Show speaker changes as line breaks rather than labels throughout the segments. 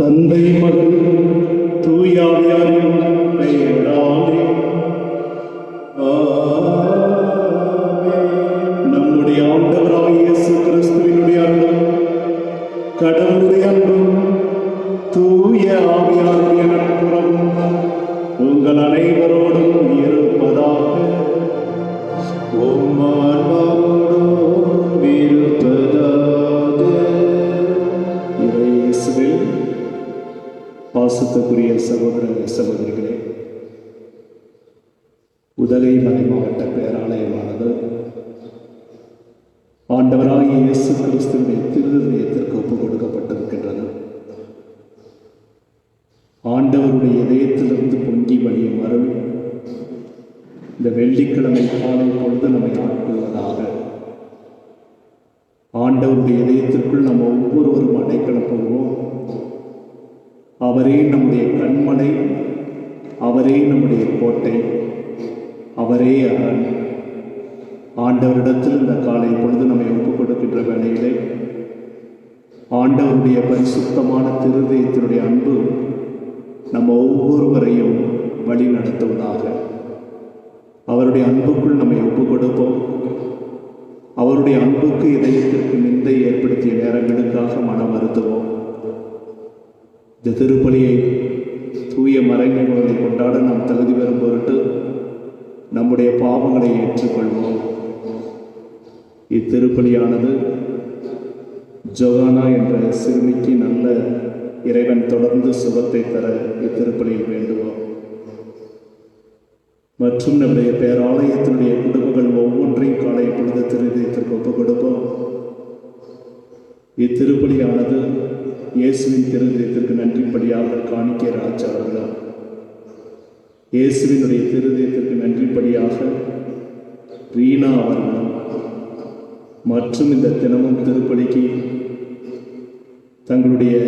தந்தை மகன் தூயாவியாரின் பெயராலே நம்முடைய ஆண்டவராகிய இயேசு கிறிஸ்துவினுடைய அன்பும் கடவுளுடைய அன்பும் தூய ஆவியாருடைய நட்புறவும் உங்கள் அனைவரோடும் இருப்பதாக. இயேசுவில் பாசத்துக்குரிய சகோதர சகோதரிகளே, உதகை மலை மாவட்ட பேராலயமானது ஆண்டவராகிய இயேசு கிறிஸ்துவின் திருதயத்திற்கு ஒப்புக் கொடுக்கப்பட்டிருக்கின்றது. ஆண்டவருடைய இதயத்திலிருந்து பொங்கி வழியும் அருள் இந்த வெள்ளிக்கிழமை காலை பொழுது நம்மை ஆட்கொள்வதாக. ஆண்டவருடைய இதயத்திற்குள் நம்ம ஒவ்வொருவரும் அடைக்கலம் போவோம். அவரே நம்முடைய கண்மலை, அவரே நம்முடைய கோட்டை, அவரே அரண். ஆண்டவரிடத்தில் இந்த காலை பொழுது நம்மை ஒப்புக் கொடுக்கின்ற வேளையிலே ஆண்டவருடைய பரிசுத்தமான திருதயத்தினுடைய அன்பு நம்ம ஒவ்வொருவரையும் வழி நடத்துவதாக. அவருடைய அன்புக்குள் நம்மை ஒப்புக் கொடுப்போம். அவருடைய அன்புக்கு இதயத்திற்கு நிந்தை ஏற்படுத்திய நேரங்களுக்காக மனம் வருத்துவோம். இந்த திருப்பலியை தூய மறைநிலைகளை கொண்டாட நாம் தகுதி பெறும் பொருட்டு நம்முடைய பாவங்களை ஏற்றுக்கொள்வோம். இத்திருப்பலியானது ஜோகானா என்ற சிறுமிக்கு நல்ல இறைவன் தொடர்ந்து சுகத்தை தர இத்திருப்பலியில் வேண்டுவோம். மற்றும் நம்முடைய பேராலயத்தினுடைய குடும்பங்கள் ஒவ்வொன்றையும் காலை பொழுது திருதயத்திற்கு ஒப்புக் கொடுப்போம். இத்திருப்பலியானது இயேசுவின் திருதயத்திற்கு நன்றிப்படியாக காணிக்கை ராஜா அவர்களும், இயேசுவினுடைய திருதயத்திற்கு நன்றிப்படியாக ரீனா அவர்களும், மற்றும் இந்த தினமும் திருப்பலிக்கு தங்களுடைய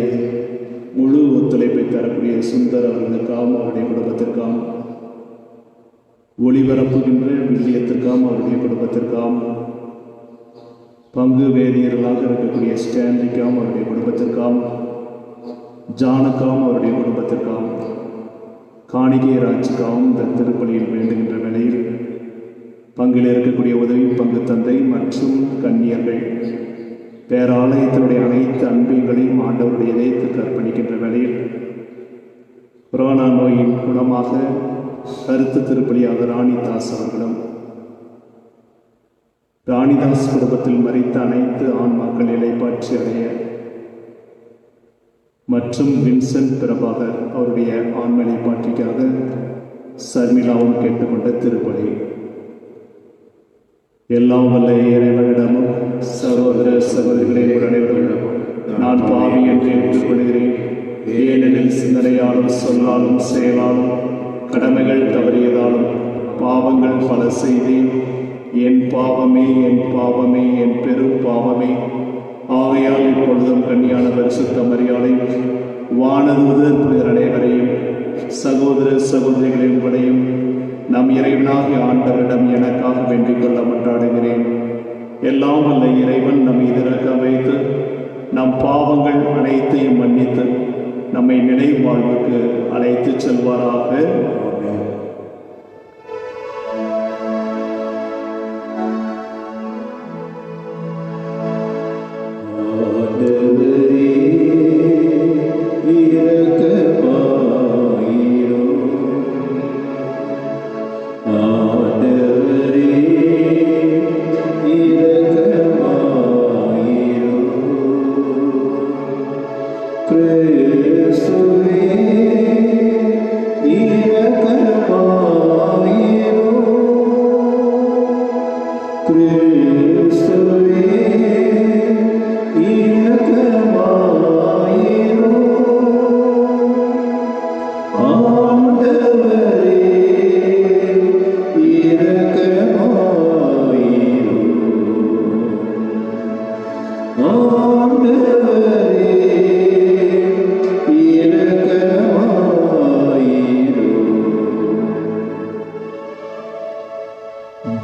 முழு ஒத்துழைப்பை தரக்கூடிய சுந்தர் அவர்களுக்காகவும் அவருடைய குடும்பத்திற்காகவும், ஒளிபரப்புகின்ற வில்லியத்திற்காகவும் அவருடைய குடும்பத்திற்காகவும், பங்கு வேதியர்களாக இருக்கக்கூடிய ஸ்டாண்டிக்காகவும் அவருடைய குடும்பத்திற்காகவும், ஜானுக்காகவும் அவருடைய குடும்பத்திற்காகவும், காணிக்கை ராஜுக்காகவும் இந்த திருப்பலியில் வேண்டுகின்ற வேளையில் பங்கில் இருக்கக்கூடிய உதவி பங்கு தந்தை மற்றும் கன்னியர்கள் பேராலயத்தினுடைய அனைத்து அன்பைகளையும் ஆண்டவருடைய இதயத்துக்கு அர்ப்பணிக்கின்ற வேளையில் கொரோனா நோயின் குணமாக கருத்து திருப்பலியாக ராணிதாஸ் அவர்களும், ராணிதாஸ் குடும்பத்தில் மரித்த அனைத்து ஆன்மாக்கள் இலைப்பாற்றி அடைய மற்றும் வின்சென்ட் பிரபாகர் அவருடைய ஆன்ம இலைப்பாற்றிக்காக சர்மிளாவும் கேட்டுக்கொண்ட திருப்பலி. எல்லாம் வல்ல இறைவனிடமும் சகோதர சகோதரிகளே அனைவரிடமும் நான் பாவி என்று ஏற்றுக்கொள்கிறேன். ஏனெனில் சிந்தனையாலும் சொல்லாலும் செயலாலும் கடமைகள் தவறியதாலும் பாவங்கள் பல செய்தேன். என் பாவமே, என் பாவமே, என் பெரும் பாவமே. ஆகையால் இப்பொழுதும் கன்னியான பரிசுத்த மரியாதை வானதூதர் புனிதர் அனைவரையும் சகோதர சகோதரிகளை உங்களையும் நம் இறைவனாகிய ஆண்டவரிடம் எனக்காக வேண்டிக் கொள்ள மன்றாடுகிறேன். எல்லாம் வல்ல இறைவன் நம் மீது இரக்கம் வைத்து நம் பாவங்கள் அனைத்தையும் மன்னித்து நம்மை நிலை வாழ்வுக்கு அழைத்து செல்வாராக.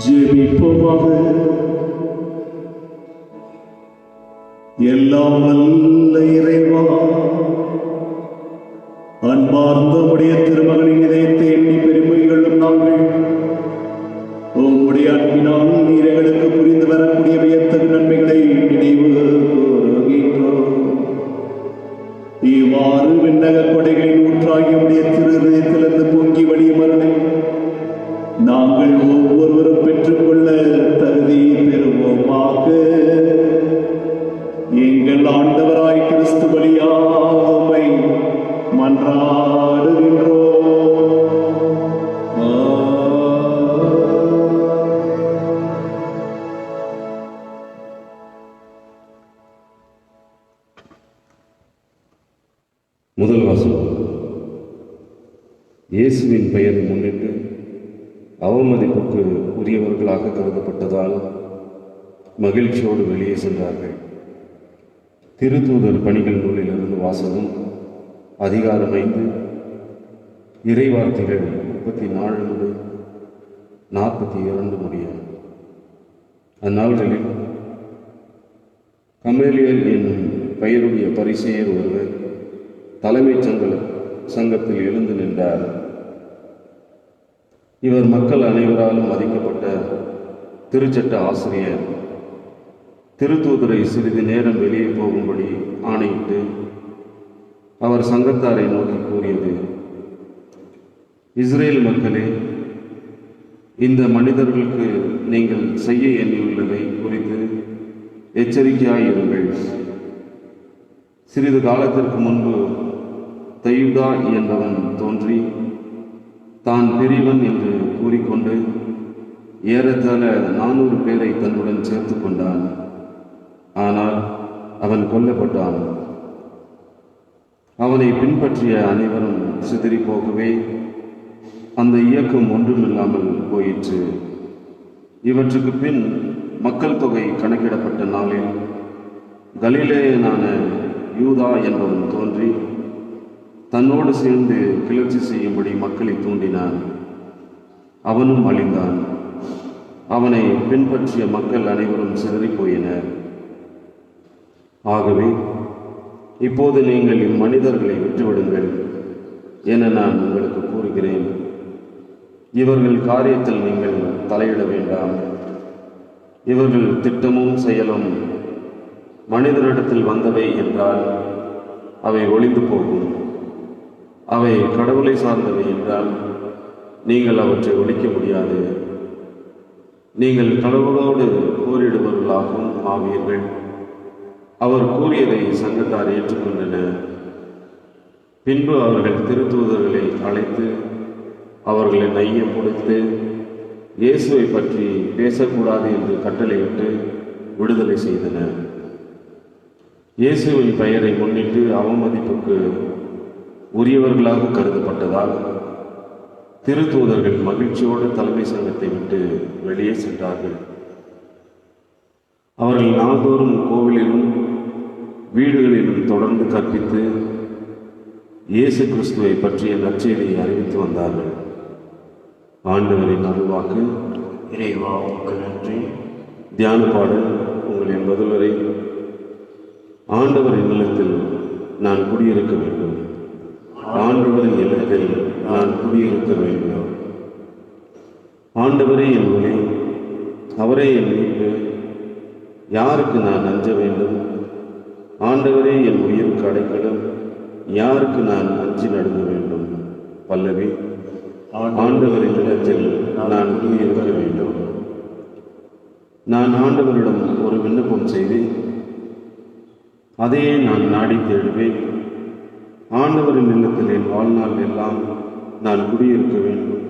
ஜெபிப்போமாக. எல்லாம் வல்ல இறைவா, அன்பார்ந்த உடைய திருமகனின் இதயத்தை எண்ணி பெருமை கொள்ளும் நாங்கள் உம்முடைய அன்பினால் நீரைகளுக்கு புரிந்து வரக்கூடிய வியத்தகு நன்மைகளை நினைவு கூறுகின்றோம். இவ்வாறு விண்ணக கொடைகளின் ஊற்றாகிய உடைய திரு இதயத்திலிருந்து பொங்கி வழியும் அருளை நாங்கள் ஒவ்வொருவரும் பெற்றுக்கொள்ள தகுதி பெறுவோமாக. எங்கள் ஆண்டவராய் கிறிஸ்து வழியாமை மன்றாடுகின்றோம்.
முதல் வாசகம். இயேசுவின் பெயரை முன்னிட்டு அவமதிப்புக்கு உரியவர்களாக கருதப்பட்டதால் மகிழ்ச்சியோடு வெளியே சென்றார்கள். திருத்தூதர் பணிகள் நூலிலிருந்து வாசகம். அதிகாரம் 5, இறைவார்த்தைகள் 34 முதல் 42 முடிய. அந்நாள்களில் கமேலியல் என்னும் பெயருடைய பரிசேயர் ஒருவர் தலைமைச் சங்கத்தில் எழுந்து நின்றார். இவர் மக்கள் அனைவராலும் மதிக்கப்பட்ட திருச்சட்ட ஆசிரியர். திருத்தூதரை சிறிது நேரம் வெளியே போகும்படி ஆணையிட்டு அவர் சங்கத்தாரை நோக்கி கூறியது: இஸ்ரேல் மக்களே, இந்த மனிதர்களுக்கு நீங்கள் செய்ய எண்ணியுள்ளதை குறித்து எச்சரிக்கையாயிருங்கள். சிறிது காலத்திற்கு முன்பு தையுதா என்பவன் தோன்றி தான் பெரியவன் என்று கூறிக்கொண்டு ஏறத்தாழ 400 பேரை தன்னுடன் சேர்த்து கொண்டான். ஆனால் அவன் கொல்லப்பட்டான். அவனை பின்பற்றிய அனைவரும் சிதறி போகவே அந்த இயக்கம் ஒன்றுமில்லாமல் போயிற்று. இவற்றுக்கு பின் மக்கள் தொகை கணக்கிடப்பட்ட நாளில் கலிலேயனான யூதா என்பவன் தோன்றி தன்னோடு சேர்ந்து கிளர்ச்சி செய்யும்படி மக்களை தூண்டினான். அவனும் அழிந்தான். அவனை பின்பற்றிய மக்கள் அனைவரும் சிதறி போயினர். ஆகவே இப்போது நீங்கள் இம்மனிதர்களை விட்டுவிடுங்கள் என நான் உங்களுக்கு கூறுகிறேன். இவர்கள் காரியத்தில் நீங்கள் தலையிட வேண்டாம். இவர்கள் திட்டமும் செயலும் மனிதரிடத்தில் வந்தவை என்றால் அவை ஒளிந்து போகும். அவை கடவுளை சார்ந்தவை என்றால் நீங்கள் அவற்றை ஒழிக்க முடியாது. நீங்கள் கடவுளோடு போரிடுபவர்களாகவும் ஆவீர்கள். அவர் கூறியதை சங்கத்தார் ஏற்றுக்கொண்டனர். பின்பு அவர்கள் திருத்தூதர்களை அழைத்து அவர்களை நையம் கொடுத்து இயேசுவை பற்றி பேசக்கூடாது என்று கட்டளையிட்டு விடுதலை செய்தனர். இயேசுவின் பெயரை முன்னிட்டு அவமதிப்புக்கு உரியவர்களாக கருதப்பட்டதால் திருத்தூதர்கள் மகிழ்ச்சியோடு தலைமை சங்கத்தை விட்டு வெளியே சென்றார்கள். அவர்கள் நாள்தோறும் கோவிலிலும் வீடுகளிலும் தொடர்ந்து கற்பித்து இயேசு கிறிஸ்துவை பற்றிய நற்செய்தியை அறிவித்து வந்தார்கள். ஆண்டவரின் அருள்வாக்கு.
இறைவா உமக்கு நன்றி.
தியான பாடல் உங்களின் பதிலுரை. ஆண்டவரின் இல்லத்தில் நான் குடியிருக்க வேண்டும். ஆண்டவரின் இல்லத்தில் நான் குடியிருக்க வேண்டும். ஆண்டவரே என் ஒளி, அவரே என் மீட்பு, யாருக்கு நான் அஞ்ச வேண்டும்? ஆண்டவரே என் உயிருக்கு அடைக்கலம், யாருக்கு நான் அஞ்சி நடுங்க வேண்டும்? பல்லவி. ஆண்டவரின் இல்லத்தில் நான் குடியிருக்க வேண்டும். நான் ஆண்டவரிடம் ஒரு விண்ணப்பம் செய்து அதையே நான் நாடி தேடுவேன். ஆண்டவரின் இல்லத்தில் என் வாழ்நாள் எல்லாம் நான் குடியிருக்க வேண்டும்.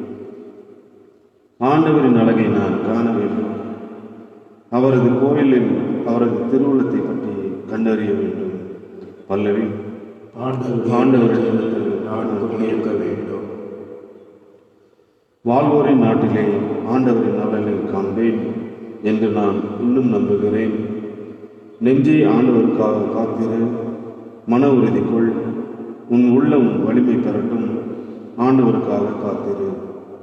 ஆண்டவரின் அழகை நான் காண வேண்டும். அவரது கோயிலில் அவரது திருவுளத்தை பற்றி கண்டறிய வேண்டும். பல்லவி. ஆண்டவரின் இல்லத்தில் நான் குடியிருக்க வேண்டும். வாழ்வோரின் நாட்டிலே ஆண்டவரின் நலனை காண்பேன் என்று நான் இன்னும் நம்புகிறேன். நெஞ்சே ஆண்டவருக்காக காத்திரு, மன உறுதி கொள், உன் உள்ளம் வலிமை பெறட்டும். ஆண்டவருக்காக காத்திரு.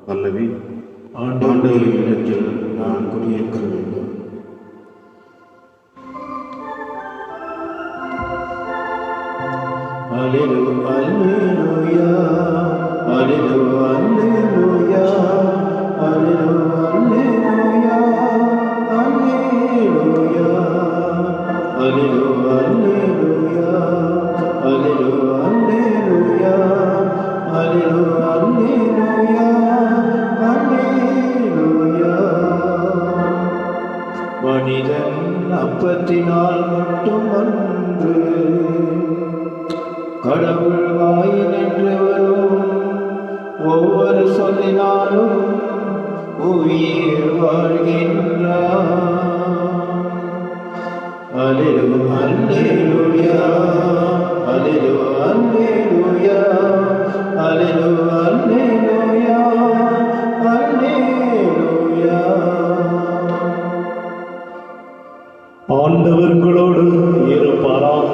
பல்லவி. ஆண்டவரின் இடத்தில் நான் குடியிருக்க வேண்டும்.
அல்லேலூயா, அல்லேலூயா, அல்லேலூயா, அல்லேலூயா, அல்லேலூயா, அல்லேலூயா, அல்லேலூயா, அல்லேலூயா. மனிதன் அப்பத்தினால் மட்டுமன்று கடவுள் வாயினின்றவரும் ஒவ்வொரு சொல்லினாலும் உயிர் வாழ்கின்றார். அல்லேலூயா, அல்லேலூயா, அல்லேலூயா, அல்லேலூயா, அல்லேலூயா. ஆண்டவர்களோடு இருப்பாராக.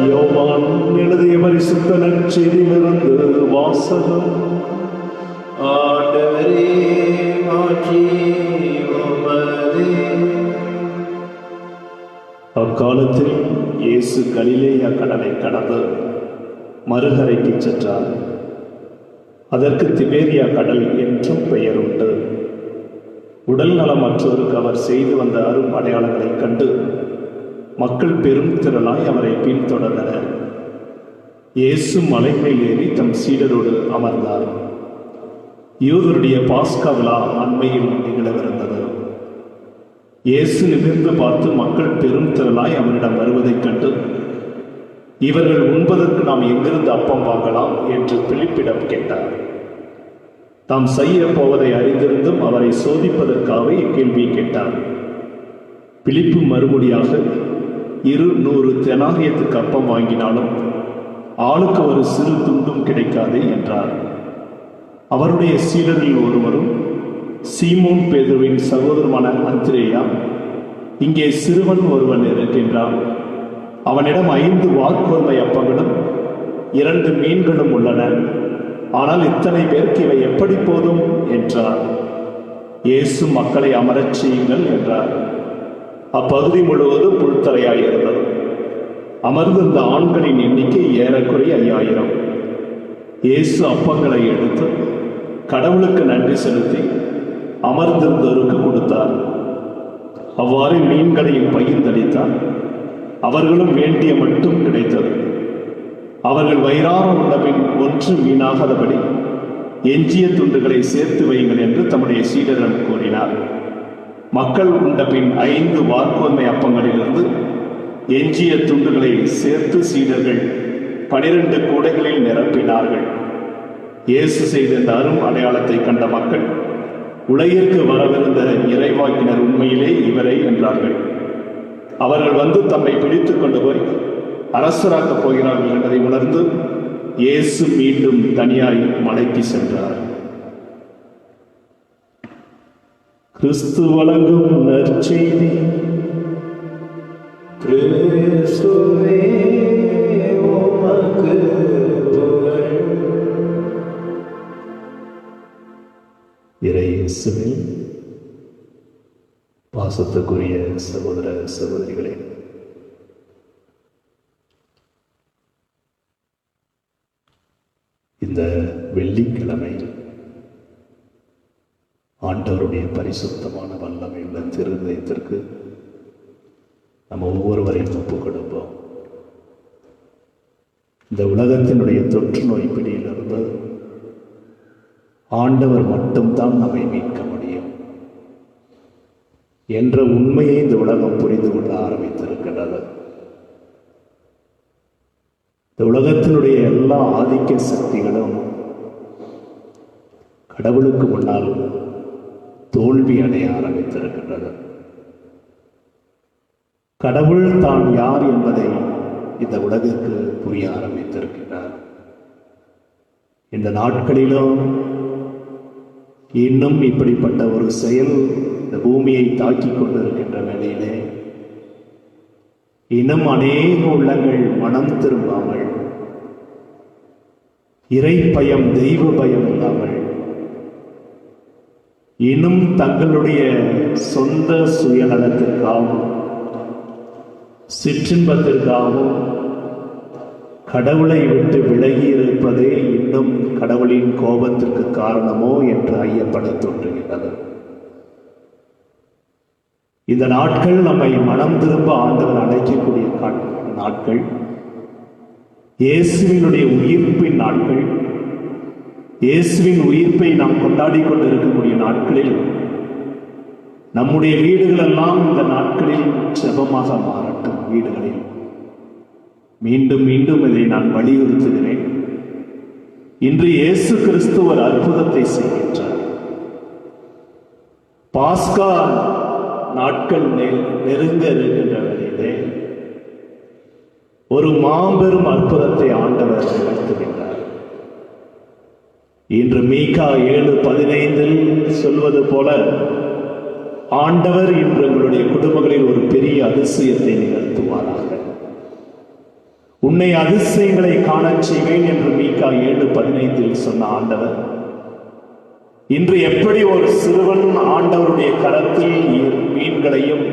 யோவான் எழுதிய பரிசுத்த நற்செய்தியிலிருந்து வாசகம்.
ஆண்டவரே, மாட்சி உமதே.
அக்காலத்தில் இயேசு கலிலேயா கடலை கடந்து மறுகரைக்கு சென்றார். அதற்கு திபேரியா கடல் என்றும் பெயர் உண்டு. உடல் நலமற்றோருக்கு அவர் செய்து வந்த அரும் அடையாளங்களைக் கண்டு மக்கள் பெரும் திரளாய் அவரை பின்தொடர்ந்தனர். இயேசு மலை மேல் ஏறி தம் சீடரோடு அமர்ந்தார். யூதருடைய பாஸ்கா விழா அண்மையில் நிகழவிருந்தது. இயேசு நிமிர்ந்து பார்த்து மக்கள் பெரும் திரளாய் அவரிடம் வருவதைக் கண்டு, இவர்கள் உண்பதற்கு நாம் எங்கிருந்து அப்பம் வாங்கலாம் என்று பிலிப்பிடம் கேட்டார். தாம் செய்ய போவதை அறிந்திருந்தும் அவரை சோதிப்பதற்காக இக்கேள்வியை கேட்டார். பிலிப்பு மறுமொழியாக, 200 தெனாரியத்துக்கு அப்பம் வாங்கினாலும் ஆளுக்கு ஒரு சிறு துண்டும் கிடைக்காதே என்றார். அவருடைய சீடரில் ஒருவரும் சீமோன் பேதுருவின் சகோதரமான அந்திரேயா, இங்கே சிறுவன் ஒருவன் இருக்கின்றான். அவனிடம் 5 வாற்கோதுமை அப்பங்களும் 2 மீன்களும் உள்ளன. ஆனால் இத்தனை பேருக்கு இவை எப்படி போதும் என்றார். இயேசு மக்களை அமரச் செய்யுங்கள் என்றார். அப்பகுதி முழுவதும் புல்தரையாயிருந்தது. அமர்ந்திருந்த ஆண்களின் எண்ணிக்கை ஏறக்குறைய 5000. இயேசு அப்பங்களை எடுத்து கடவுளுக்கு நன்றி செலுத்தி அமர்ந்திருந்தோருக்கு கொடுத்தார். அவ்வாறு மீன்களையும் பகிர்ந்தளித்தார். அவர்களும் வேண்டிய மட்டும் கிடைத்தது. அவர்கள் வயிறார உண்டபின் ஒன்று வீணாகாதபடி எஞ்சிய துண்டுகளை சேர்த்து வையுங்கள் என்று தம்முடைய சீடரிடம் கூறினார். மக்கள் உண்டபின் 5 வாற்கோதுமை அப்பங்களிலிருந்து எஞ்சிய துண்டுகளை சேர்த்து சீடர்கள் 12 கூடைகளில் நிரப்பினார்கள். இயேசு செய்த இந்த அரும் அடையாளத்தை கண்ட மக்கள், உலகிற்கு வரவிருந்த இறைவாக்கினர் உண்மையிலே இவரே என்றார்கள். அவர்கள் வந்து தம்மை பிடித்துக் கொண்டு போய் அரசராக்கப் போகிறார்கள் என்பதை உணர்ந்து இயேசு மீண்டும் தனியாய் மலைக்கு சென்றார். கிறிஸ்து வழங்கும் நற்செய்தி.
கிறிஸ்துவே, உமக்கு புகழ்.
இறை இயேசுவில் பாசத்துக்குரிய சகோதர சகோதரிகளே, இந்த வெள்ளிக்கிழமை ஆண்டவருடைய பரிசுத்தமான வல்லமை உள்ள திருதயத்திற்கு நம்ம ஒவ்வொருவரையும் ஒப்புக் கொடுப்போம். இந்த உலகத்தினுடைய தொற்று நோய் பிடியிலிருந்து ஆண்டவர் மட்டும்தான் நம்மை மீட்க முடியும் என்ற உண்மையை இந்த உலகம் புரிந்து கொள்ள ஆரம்பித்திருக்கின்றது. இந்த உலகத்தினுடைய எல்லா ஆதிக்க சக்திகளும் கடவுளுக்கு முன்னால் தோல்வி அடைய ஆரம்பித்திருக்கின்றது. கடவுள் தான் யார் என்பதை இந்த உலகிற்கு புரிய ஆரம்பித்திருக்கிறார். இந்த நாட்களிலும் இன்னும் இப்படிப்பட்ட ஒரு செயல் இந்த பூமியை தாக்கிக் கொண்டிருக்கின்ற வேளையிலே இன்னும் அநேக உள்ளங்கள் மனம் திரும்பாமல், இறை பயம் தெய்வ பயம் இல்லாமல் இன்னும் தங்களுடைய சொந்த சுயநலத்திற்காகவும் சிற்றின்பத்திற்காகவும் கடவுளை விட்டு விலகி இருப்பதே இன்னும் கடவுளின் கோபத்திற்கு காரணமோ என்று ஐயப்பட தோன்றுகிறது. இந்த நாட்கள் நம்மை மனம் திரும்ப ஆண்டவர் அழைக்கக்கூடிய நாட்கள், இயேசுவினுடைய உயிர்ப்பின் நாட்கள். இயேசுவின் உயிர்ப்பை நாம் கொண்டாடி கொண்டிருக்கக்கூடிய நாட்களில் நம்முடைய வீடுகள் எல்லாம் இந்த நாட்களில் ஜெபமாக மாறட்டும். வீடுகளில் மீண்டும் மீண்டும் இதை நான் வலியுறுத்துகிறேன். இன்று இயேசு கிறிஸ்து ஒரு அற்புதத்தை செய்கின்றார். பாஸ்கா நாட்கள் நெருங்க இருக்கின்ற வேளையிலே ஒரு மாபெரும் அற்புதத்தை ஆண்டவர் நிகழ்த்துகின்றார். இன்று மீகா 7:15 சொல்வது போல, ஆண்டவர் இன்று உங்களுடைய குடும்பங்களில் ஒரு பெரிய அதிசயத்தை நிகழ்த்துவாராக. உன்னை அதிசயங்களை காணச் செய்வேன் என்று மீகா 7:15 சொன்ன ஆண்டவர் இன்று எப்படி ஒரு சிறுவன் ஆண்டவருடைய கரத்தில் மீன்களையும்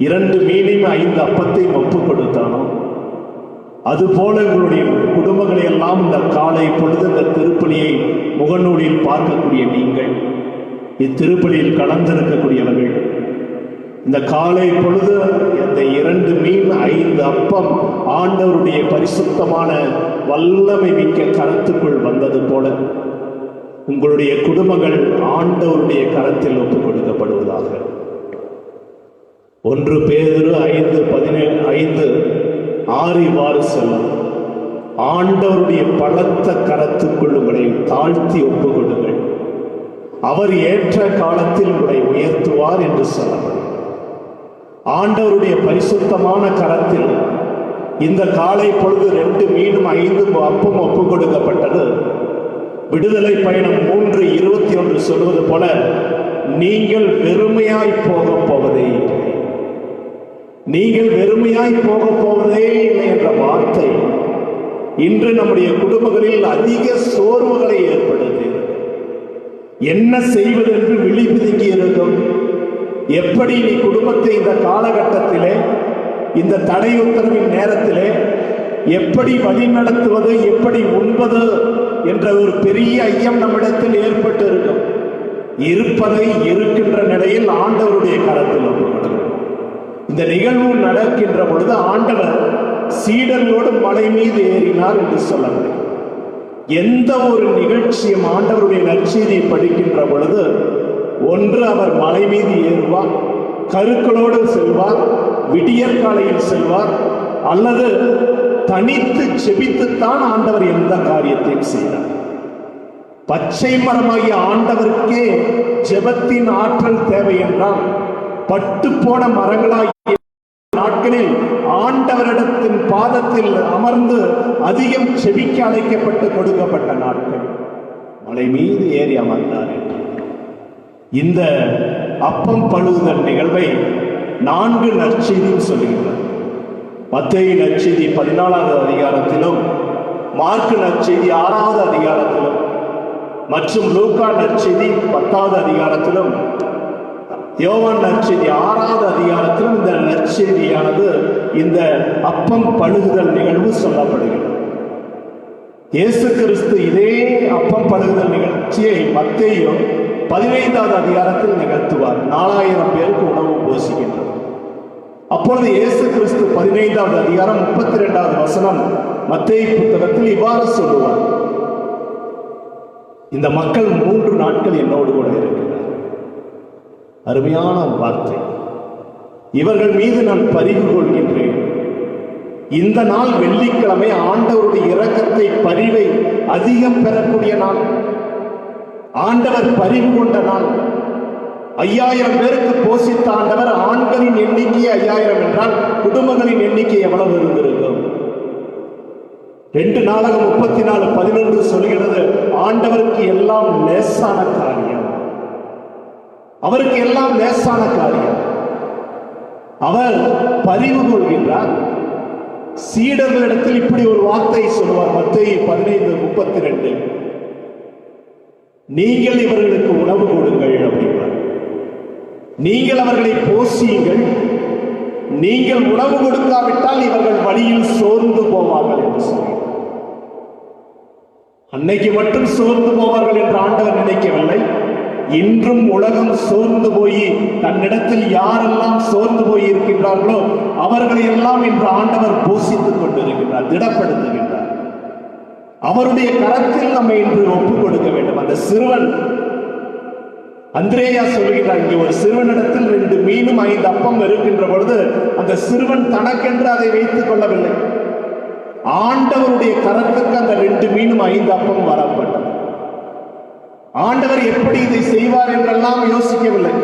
2 மீனையும் 5 அப்பத்தையும் ஒப்புக் கொடுத்தானோ, அதுபோல உங்களுடைய குடும்பங்களை எல்லாம் இந்த காலை பொழுது இந்த திருப்பலியை முகநூலில் பார்க்கக்கூடிய நீங்கள், இத்திருப்பலியில் கலந்திருக்கக்கூடியவர்கள், இந்த காலை பொழுது இந்த 2 மீன் 5 அப்பம் ஆண்டவருடைய பரிசுத்தமான வல்லமை மிக்க கரத்துக்குள் வந்தது போல உங்களுடைய குடும்பங்கள் ஆண்டவருடைய கரத்தில் ஒப்புக் கொடுக்கப்படுவதாக. 1 பேதுரு 5:5 இவ்வாறு சொல்லும், ஆண்டவருடைய பலத்த கரத்துக்குள் உங்களை தாழ்த்தி ஒப்புக் கொடுங்கள், அவர் ஏற்ற காலத்தில் உங்களை உயர்த்துவார் என்று சொல்லப்படும். ஆண்டவருடைய பரிசுத்தமான கரத்தில் இந்த காலை பொழுது 2 மீனும் 5 அப்பம் ஒப்புக் கொடுக்கப்பட்டது. விடுதலை பயணம் 3:21 சொல்வது போல, நீங்கள் வெறுமையாய் போக போவதே இல்லை, நீங்கள் வெறுமையாய் போக போவதே இல்லை என்ற வார்த்தை இன்று நம்முடைய குடும்பங்களில் அதிக சோர்வுகளை ஏற்படுத்தி, என்ன செய்வதென்று விழிப்புதுக்கி இருக்கும். எப்படி நீ குடும்பத்தை இந்த காலகட்டத்திலே, இந்த தடை உத்தரவின் நேரத்திலே எப்படி வழி நடத்துவது, எப்படி உண்பது என்ற ஒரு பெரிய ஐயம் நம்மிடத்தில் ஏற்பட்டு இருக்கும். இருப்பதை இருக்கின்ற நிலையில் ஆண்டவருடைய கரத்தில் ஒப்புக்கொடுக்கும். இந்த நிகழ்வு நடக்கின்ற பொழுது ஆண்டவர் சீடர்களோடு மலை மீது ஏறினார் என்று சொல்லப்படுகிறது. எந்த ஒரு நிகழ்ச்சியும் ஆண்டவருடைய நற்செய்தியை படிக்கின்ற பொழுது ஒன்று அவர் மலை மீது ஏறுவார், கருக்களோடு செல்வார், விடியற்காலையில் செல்வார், அல்லது தனித்து செபித்துத்தான் ஆண்டவர் எந்த காரியத்தையும் செய்தார். பச்சை மரமாகிய ஆண்டவருக்கே ஜெபத்தின் ஆற்றல் தேவை என்றால், பட்டு போன மரங்களாகிய நாட்களில் ஆண்டவரிடத்தின் பாதத்தில் அமர்ந்து அதிகம் செபிக்க அழைக்கப்பட்டு கொடுக்கப்பட்ட நாட்கள் மலை மீது ஏறி அமர்ந்தார். இந்த அப்பம் பழுகுதல் நிகழ்வை 4 நற்செய்தியும் சொல்லுகிறார். மத்தேயு நற்செய்தி 14வது அதிகாரத்திலும், மார்க்கு நற்செய்தி 6வது அதிகாரத்திலும், மற்றும் லூக்கா நற்செய்தி 10வது அதிகாரத்திலும், யோவான் நற்செய்தி 6வது அதிகாரத்திலும் இந்த நற்செய்தியானது, இந்த அப்பம் பழுகுதல் நிகழ்வு சொல்லப்படுகிறது. இயேசு கிறிஸ்து இதே அப்பம் பழுகுதல் நிகழ்ச்சியை மத்தேயு 15வது அதிகாரத்தில் நிகழ்த்துவார். 4000 பேருக்கு உணவு போஷிக்கின்றது. அப்பொழுது இயேசு கிறிஸ்து 15வது அதிகாரம் 32வது வசனம் மத்தேயு புத்தகத்தில் இவ்வாறு சொல்லுவார், இந்த மக்கள் 3 நாட்கள் என்னோடு கூட இருக்கிறார். அருமையான வார்த்தை. இவர்கள் மீது நான் பரிவு கொள்கின்றேன். இந்த நாள் வெள்ளிக்கிழமை ஆண்டவருடைய இரக்கத்தை, பரிவை அதிகம் பெறக்கூடிய நாள், ஆண்டவர் பரிவு கொண்ட நாள். 5000 பேருக்கு போஷித்த ஆண்டவர், ஆண்களின் எண்ணிக்கை 5000 என்றால் குடும்பங்களின் எண்ணிக்கை எவ்வளவு இருந்திருக்கும்? 2 நாளாக 34:11 சொல்கிறது, ஆண்டவருக்கு எல்லாம் லேசான காரியம், அவருக்கு எல்லாம் லேசான காரியம். அவர் பரிவு கொள்கின்றார். சீடர்களிடத்தில் இப்படி ஒரு வார்த்தை சொல்வார். மத்தேயு 15:32, நீங்கள் இவர்களுக்கு உணவு கொடுங்கள், நீங்கள் அவர்களை போஷியுங்கள், நீங்கள் உணவு கொடுக்காவிட்டால் இவர்கள் வழியில் சோர்ந்து போவார்கள் என்று சொன்னார். அன்னைக்கு மட்டும் சோர்ந்து போவார்கள் என்று ஆண்டவர் நினைக்கவில்லை. இன்றும் உலகம் சோர்ந்து போய் தன்னிடத்தில் யாரெல்லாம் சோர்ந்து போய் இருக்கின்றார்களோ அவர்களை எல்லாம் இன்று ஆண்டவர் போஷித்துக் கொண்டிருக்கின்றார், திடப்படுத்துகின்றார். அவருடைய கரத்தில் நம்மை இன்று ஒப்புக் கொடுக்க வேண்டும். அந்த சிறுவன் அந்திரேயா சொல்கிறார், இங்கே ஒரு சிறுவனிடத்தில் 2 மீனும் 5 அப்பம் இருக்கின்ற பொழுது அந்த சிறுவன் தனக்கென்று அதை வைத்துக் கொள்ளவில்லை. ஆண்டவருடைய கரத்துக்கு அந்த 2 மீனும் 5 அப்பம் வரப்பட்டது. ஆண்டவர் எப்படி இதை செய்வார் என்றெல்லாம் யோசிக்கவில்லை.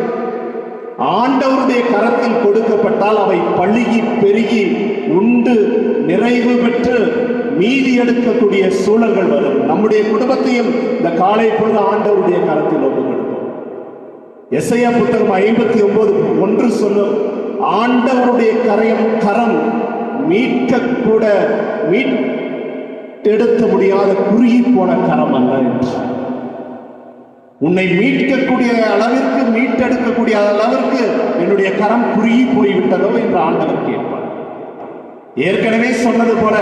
ஆண்டவருடைய கரத்தில் கொடுக்கப்பட்டால் அவை பழுகி பெருகி உண்டு நிறைவு பெற்று மீதி எடுக்கக்கூடிய சூழல்கள் வரும். நம்முடைய குடும்பத்தையும் இந்த காலை பொழுது ஆண்டவருடைய கரத்தில் ஒப்புக் கொடுப்போம். எசையா புத்தகம் 59:1 சொல்லும், ஆண்டவருடைய கரம் மீட்கக்கூட மீட்டெடுக்க முடியாத குறுகி போன கரம் அல்ல என்று. உன்னை மீட்கக்கூடிய அளவிற்கு மீட்டெடுக்கக்கூடிய அளவிற்கு என்னுடைய கரம் குறுகி போய்விட்டதோ என்று ஆண்டவர் கேட்பார். ஏற்கனவே சொன்னது போல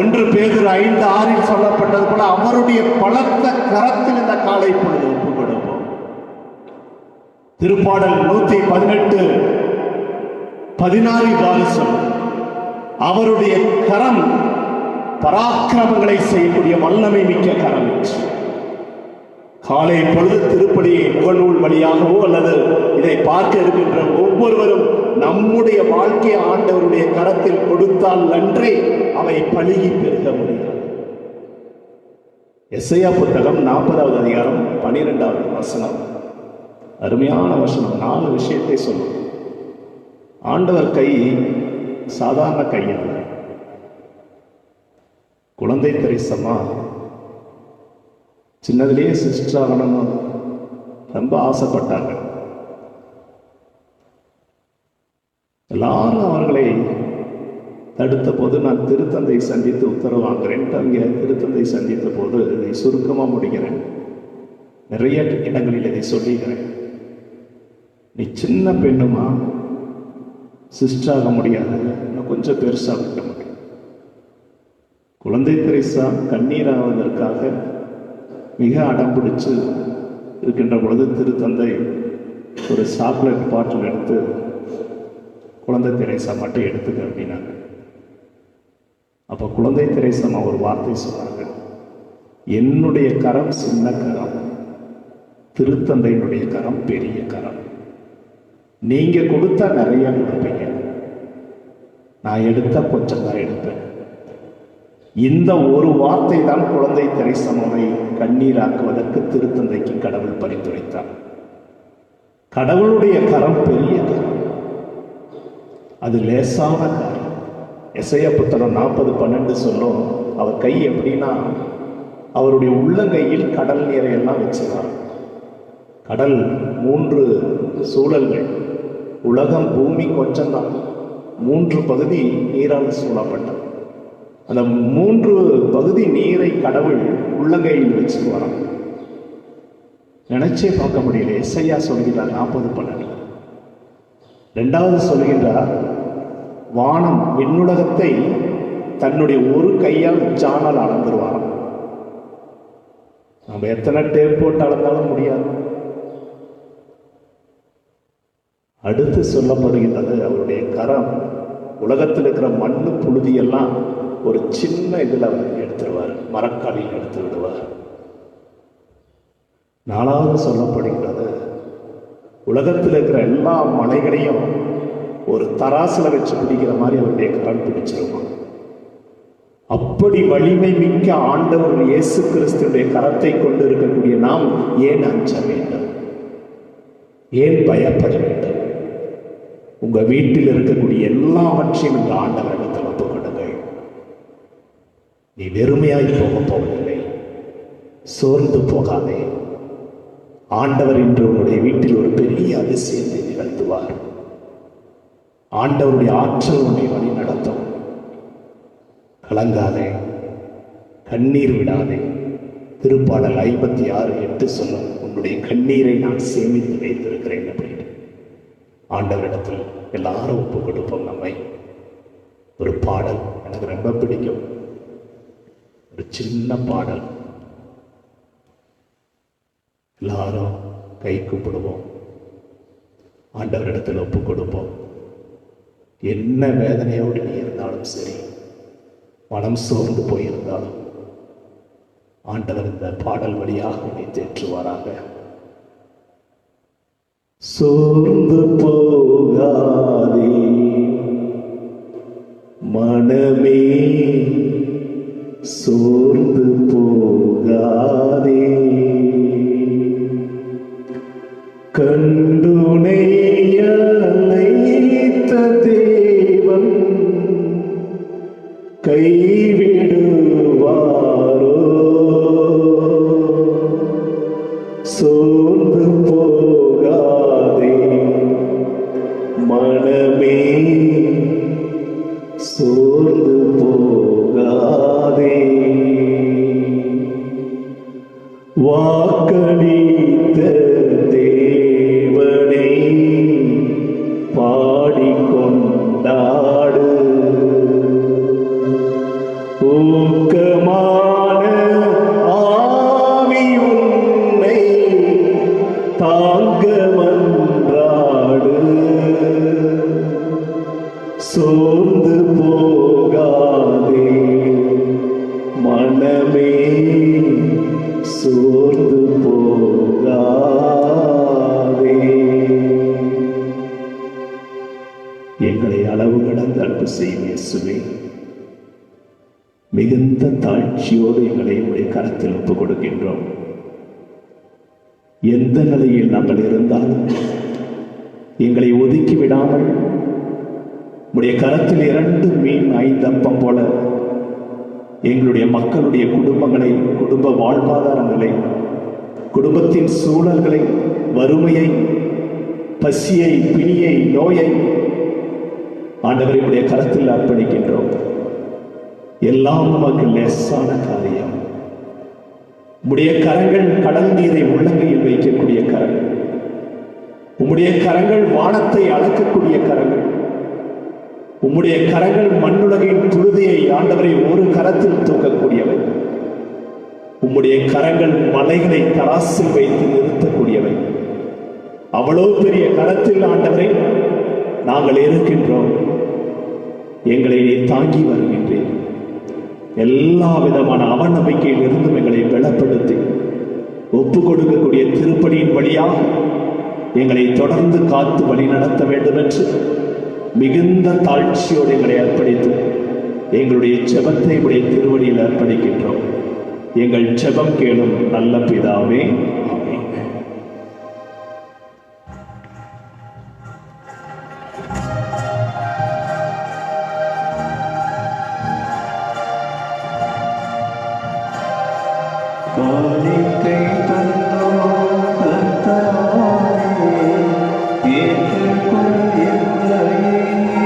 1 பேதுரு 5:6 சொல்லப்பட்டது போல அவருடைய பலத்த கரத்தில் இந்த காலை பொழுது ஒப்புக் கொடுப்போம். திருப்பாடல் 118:16 சொல்லும், அவருடைய கரம் பராக்கிரமங்களை செய்யக்கூடிய வல்லமை மிக்க கரம் என்று. காலை பொழுது திருப்பலியை முகநூல் வழியாகவோ அல்லது இதை பார்க்க இருக்கின்ற ஒவ்வொருவரும் நம்முடைய வாழ்க்கை ஆண்டவருடைய கரத்தில் கொடுத்தால் நன்றி அவை பழுகி பெருக முடியாது. எசையா புத்தகம் 40வது அதிகாரம் 12வது வசனம், அருமையான வசனம். 4 விஷயத்தை சொல்லும். ஆண்டவர் கை சாதாரண கை அல்ல. குழந்தை தெரேசம்மா சின்னதிலேயே சிஸ்டர் ஆகணும்னு ரொம்ப ஆசைப்பட்டாங்க. எல்லாரும் அவர்களை தடுத்த போது நான் திருத்தந்தை சந்தித்து உத்தரவு வாங்குறேன். அங்கே திருத்தந்தை சந்தித்த போது இதை சுருக்கமாக முடிக்கிறேன். நிறைய இடங்களில் இதை சொல்லிக்கிறேன். நீ சின்ன பெண்ணுமா, சிஸ்டராக முடியாது, இன்னும் கொஞ்சம் பெருசாக இருக்க முடியும். குழந்தை தெரேசா கண்ணீராவதற்காக மிக அடம் பிடிச்சு இருக்கின்ற பொழுது திருத்தந்தை ஒரு சாக்லேட் பாட்டில் எடுத்து குழந்தை தெரேசா மட்டும் எடுத்துக்க அப்படின்னாங்க. அப்போ குழந்தை தெரேசா ஒரு வார்த்தை சொன்னாங்க, என்னுடைய கரம் சின்ன கரம், திருத்தந்தையினுடைய கரம் பெரிய கரம். நீங்க கொடுத்தா நிறைய கொடுப்பீங்க, நான் எடுத்தா கொஞ்சம் தான் எடுப்பேன். இந்த ஒரு வார்த்தை தான் குழந்தை தெரேசாவை கண்ணீராக்குவதற்கு திருத்தந்தைக்கு கடவுள் பரிந்துரைத்தார். கடவுளுடைய கரம் பெரிய கரம், அது லேசான காரியம். எசையா புத்தகம் 40:12 சொல்லும், அவர் கை எப்படின்னா அவருடைய உள்ளங்கையில் கடல் நீரை எல்லாம் வச்சுருவார். கடல் 3 சூழல்கள், உலகம் பூமி கொஞ்சம்தான், 3 பகுதி நீரால் சூழப்பட்டது. அந்த 3 பகுதி நீரை கடவுள் உள்ளங்கையில் வச்சுக்குவாராம். நினைச்சே பார்க்க முடியல. எசையா சொல்கிறார் 40:12. 2வது சொல்கின்றார், வானம் விண்ணுலகத்தை தன்னுடைய ஒரு கையால் ஜானால் அளந்துருவாராம். நம்ம எத்தனை டேப் போட்டு அளந்தாலும் முடியாது. அடுத்து சொல்லப்படுகின்றது, அவருடைய கரம் உலகத்தில் இருக்கிற மண்ணு புழுதியெல்லாம் ஒரு சின்ன இதில் அவர் எடுத்துருவார், மரக்காலில் எடுத்து விடுவார். 4வது சொல்லப்படுகிறது, உலகத்தில் இருக்கிற எல்லா மலைகளையும் ஒரு தராசில் வச்சு பிடிக்கிற மாதிரி அவருடைய கரம் பிடிச்சிருக்கும். அப்படி வலிமை மிக்க ஆண்டவர் இயேசு கிறிஸ்துடைய கரத்தை கொண்டு இருக்கக்கூடிய நாம் ஏன் அஞ்ச வேண்டும்? ஏன் பயப்பட வேண்டும்? உங்க வீட்டில் இருக்கக்கூடிய எல்லாவற்றையும் இந்த ஆண்டவரிடத்தில் ஒப்புக் கொடுங்கள். நீ வெறுமையாய் போக போவதில்லை, சோர்ந்து போகாதே. ஆண்டவர் இன்று உன்னுடைய வீட்டில் ஒரு பெரிய அதிசயத்தை நிகழ்த்துவார். ஆண்டவருடைய ஆற்றல் உன்னை வழி நடத்தும். கலங்காதே, கண்ணீர் விடாதே. திருப்பாடல் 56:8 சொல்லும், உன்னுடைய கண்ணீரை நான் சேமித்து வைத்திருக்கிறேன் அப்படின்னு. ஆண்டவரிடத்தில் எல்லாரும் ஒப்பு கொடுப்போம் நம்மை. ஒரு பாடல் எனக்கு ரொம்ப பிடிக்கும், ஒரு சின்ன பாடல். எல்லாரும் கை கூப்பிடுவோம், ஆண்டவரிடத்தில் ஒப்பு கொடுப்போம். என்ன வேதனையோடு நீ இருந்தாலும் சரி, மனம் சோர்ந்து போயிருந்தாலும் ஆண்டவர் இந்த பாடல் வழியாக உன்னை தேற்றுவாராக. சோர்ந்து போகாதே மனமே, சோர்ந்து போகாதே, கண்டுனை அழைத்த தேவன் கைவிடுவாரோ? சோர்ந்து போகாதே மனமே, சோர்ந்து போகாதே. வாக்களித்த தேவனை பாடிக்கொண்டாடு, ஊக்கமான ஆவி உன்னை தாங்க மன்றாடு. சோர்ந்து போகாதே மனமே, சோர்ந்து போகாதே. எங்களை அளவு கடந்த அன்பு செய்யும் இயேசுவே, மிகுந்த தாழ்ச்சியோடு எங்களை உடைய கரத்தில் ஒப்புக் கொடுக்கின்றோம். எந்த நிலையில் நாங்கள் இருந்தாலும் எங்களை ஒதுக்கி விடாமல் உடைய கரத்தில் 2 மீன் 5 அப்பம் போல எங்களுடைய மக்களுடைய குடும்பங்களை, குடும்ப வாழ்வாதாரங்களை, குடும்பத்தின் சூழல்களை, வறுமையை, பசியை, பிணியை, நோயை ஆண்டவரை உடைய கரத்தில் அர்ப்பணிக்கின்றோம். எல்லாம் நமக்கு லேசான காரியம். உம்முடைய கரங்கள் கடல் நீரை உள்ளங்கையில் வைக்கக்கூடிய கரங்கள், உம்முடைய கரங்கள் வானத்தை அளக்கக்கூடிய கரங்கள், உம்முடைய கரங்கள் மண்ணுலகின் புழுதியை ஆண்டவரை ஒரு கரத்தில் தூக்கக்கூடியவை, உம்முடைய கரங்கள் மலைகளை தராசில் வைத்து நிறுத்தக்கூடியவை. அவ்வளவு பெரிய கரத்தில் ஆண்டவரை நாங்கள் இருக்கின்றோம். எங்களை நீ தாங்கி வருகின்றேன். எல்லா விதமான அவநம்பிக்கையில் இருந்தும் எங்களை பலப்படுத்தி ஒப்பு கொடுக்கக்கூடிய திருப்பணியின் வழியாக எங்களை தொடர்ந்து காத்து வழி நடத்த வேண்டும் என்று மிகுந்த தாழ்ச்சியோடு எங்களை அர்ப்பணித்து எங்களுடைய ஜெபத்தை உடைய திருவடியில் அர்ப்பணிக்கின்றோம். எங்கள் ஜெபம் கேளும் நல்ல பிதாவே, ஆமென்.
காணிக்கை தந்தோம் கர்த்தாவே, ஏற்றுக்கொள் எங்களை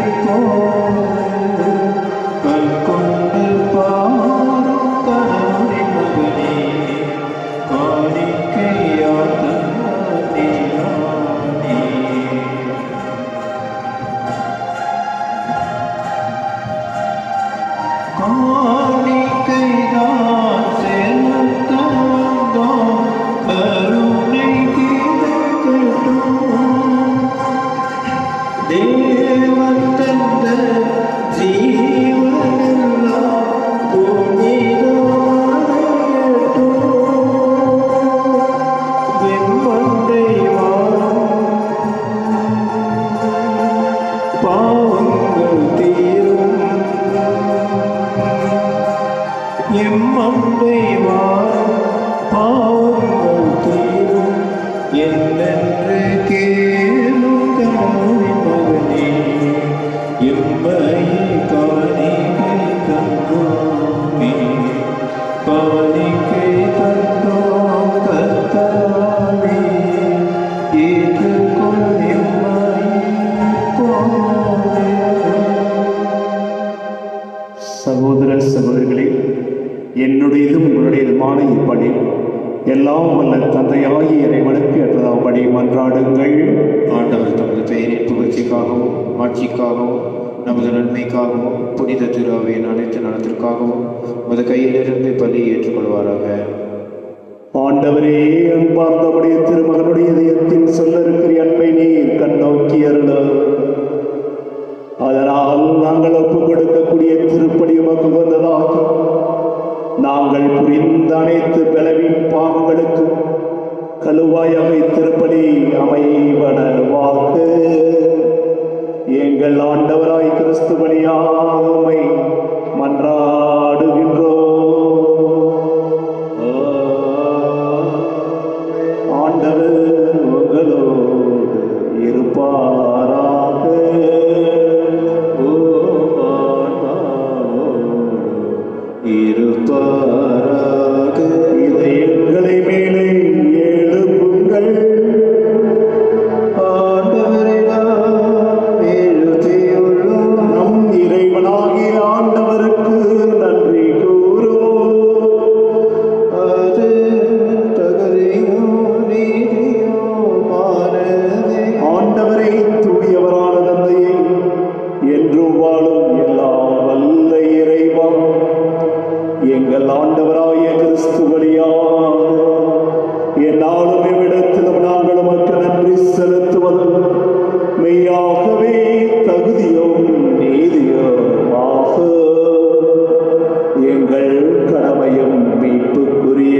இப்போது. கண்கொண்டு பாரும் கடவுளின் மகனே, காணிக்கையா தந்தே நானே. காணிக்கைதான் செலுத்த வந்தோம், கருணை கிடைக்கட்டும். தேவன் தந்த ஜீவனெல்லாம் புனிதமாகட்டும். வெண்மண்டை வாழும் பாவங்கள் தீரும். எம்மண்டை வாழும் பாவங்கள் தீரும். என்னென்று கேளும் கடவுளின் மகனே, எம்மையை காணிக்கை தந்தோமே. காணிக்கை தந்தோம் கர்த்தாவே, ஏற்றுக்கொள் எம்மையை இப்போது.
சகோதர சகோதரிகளே, என்னுடையதும் உங்களுடையதுமான இப்படி எல்லாம் வல்ல தந்தையாகிய இறைவனுக்கு ஏற்றதாகும்படி
பாடி மன்றாடுங்கள்.
ஆண்டவர் தமது பெயரின் புகழ்ச்சிக்காகவும் ஆட்சிக்காகவும் நமது நன்மைக்காகவும் புனித திருவையின் அனைத்து நலத்திற்காகவும் உமது கையிலிருந்து பலி ஏற்றுக்கொள்வாராக.
ஆண்டவரே, அன்பார்ந்தவுடைய திருமகனுடைய இதயத்தின் சொல்லருக்கிற அன்பை நீர் கண்ணோக்கி அருள, அதனால் நாங்கள் ஒப்புக் கொடுக்கக்கூடிய திருப்பலி உமக்கு உகந்ததாக நாங்கள் புரிந்த அனைத்து பலவின் பாவங்களுக்கு கழுவாயாக இத்திருப்பலி அமைவனவாக. எங்கள் ஆண்டவராய் கிறிஸ்து வழியாக உம்மை மன்றாடுகின்றோம். ஆண்டவர் உங்களோடு இருப்பாராக.
இருப்பாராக.
இதை எங்களை மேலே எழுப்புங்கள்.
ஆண்டவரை நாம் எழுப்பியுள்ளோம்.
நம் இறைவனாகிய ஆண்டவருக்கு நன்றி கூறுவோம்.
அது தகுதியோ நீதியோமானதே.
ஆண்டவரை தூயவரான தந்தையை என்றும் வாழும் எல்லாம் வல்ல இறைவா, எங்கள் ஆண்டவராகிய கிறிஸ்து வழியாக என்னாலும் இவ்விடத்திலும் நாங்கள் உமக்கு நன்றி செலுத்துவது மெய்யாகவே தகுதியும் நீதியுமாக எங்கள் கடமையும் மீட்புக்குரிய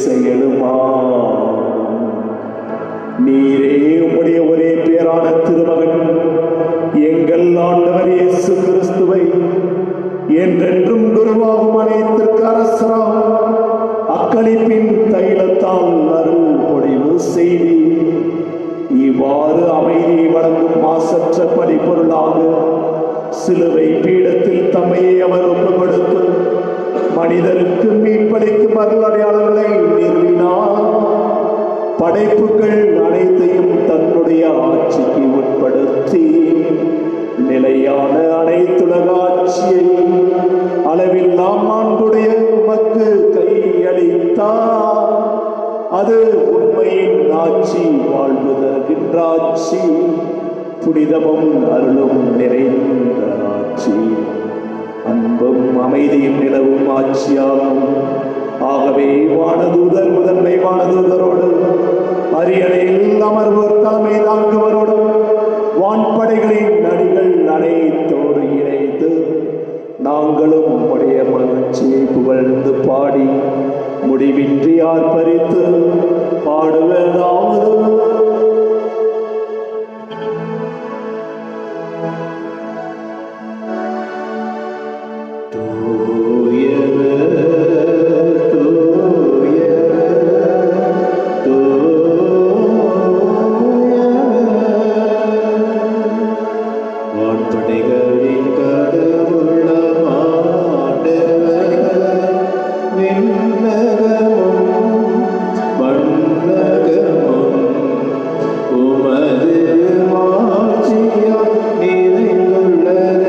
செயலுமாகும். நீரே உம்முடைய ஒரே பேரான திருமகன் எங்கள் ஆண்டவர் இயேசு கிறிஸ்துவை என்றென்றும் குருவாகும் அனைத்திற்கு அரசராகும் அக்களிப்பின் தைலத்தால் அருள் பொழிவு செய்தி இவ்வாறு அமைதியை வழங்கும் மாசற்ற பணிப்பொருளாக சிலுவை பீடத்தில் தம்மையை அவர் ஒப்புக் கொடுத்து மனிதருக்கு மீட்பளிக்கும் அருள் அடையாளங்களை நிறுவினார். படைப்புகள் அனைத்தையும் தன்னுடைய ஆட்சிக்கு உட்படுத்தி நிலையான அனைத்துலக ஆட்சியை அளவில்லா மாண்புடைய உமக்கு கையளித்தார். அது உண்மையின் ஆட்சி, வாழ்வு தருகின்ற ஆட்சி, புனிதமும் அருளும் நிறைந்த ஆட்சி, அன்பும் அமைதியும் நிலவும் ஆட்சியாகும். ஆகவே வானதூதர் முதன்மை வானதூதரோடு அரியணையில் அமர்வோர் தலைமை தாங்குவரோடும் வான்படைகளின் நடிகள் அனைத்தோடு இணைந்து நாங்களும் உம்முடைய மகிழ்ச்சியை புகழ்ந்து பாடி முடிவின்றி ஆர்ப்பரித்து பாடுவதாவது.
வான்படைகளின் கடவுளம் ஆண்டவர், விண்ணகமும் மண்ணகமும் உமது ஆட்சியால் நிறைந்துள்ளன.